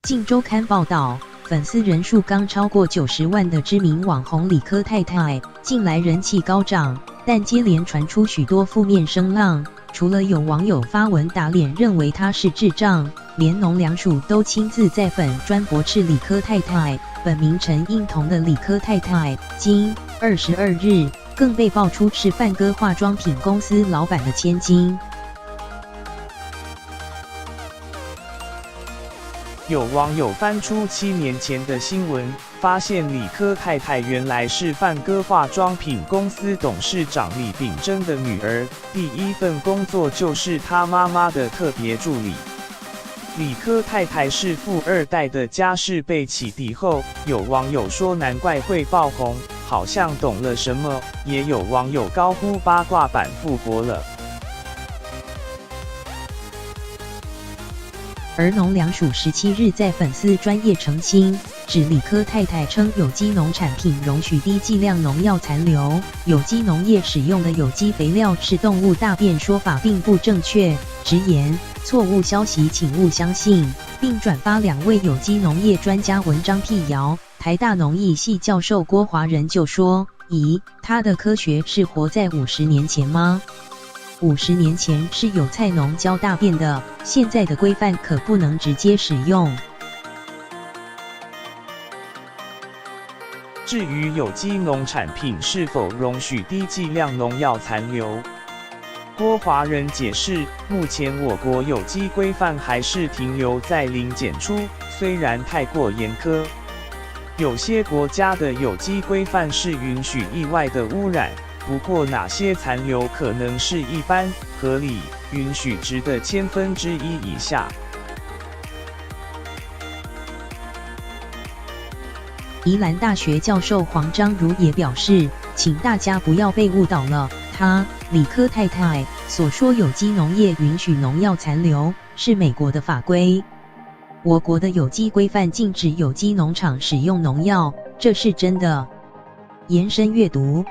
镜周刊报道，粉丝人数刚超过90万的知名网红理科太太，近来人气高涨，但接连传出许多负面声浪。除了有网友发文打脸，认为她是智障，连农粮署都亲自在粉专驳斥理科太太。本名陈映彤的理科太太，今22日更被爆出是范哥化妆品公司老板的千金。有网友翻出7年前的新闻，发现理科太太原来是范哥化妆品公司董事长李秉珍的女儿，第一份工作就是她妈妈的特别助理。理科太太是富二代的家世被起底后，有网友说难怪会爆红，好像懂了什么，也有网友高呼八卦版复活了。而农粮署17日在粉丝专页澄清，指理科太太称有机农产品容许低剂量农药残留，有机农业使用的有机肥料是动物大便说法并不正确，直言错误消息请勿相信，并转发2位有机农业专家文章辟谣。台大农艺系教授郭华仁就说：“咦，他的科学是活在50年前吗？50年前是有菜农教大便的，现在的规范可不能直接使用。”至于有机农产品是否容许低剂量农药残留，郭华仁解释，目前我国有机规范还是停留在零检出，虽然太过严苛。有些国家的有机规范是允许意外的污染，不过哪些残留可能是一般、合理、允许值的1/1000以下。宜兰大学教授黄章如也表示，请大家不要被误导了，他理科太太所说有机农业允许农药残留，是美国的法规。我国的有机规范禁止有机农场使用农药，这是真的。延伸阅读。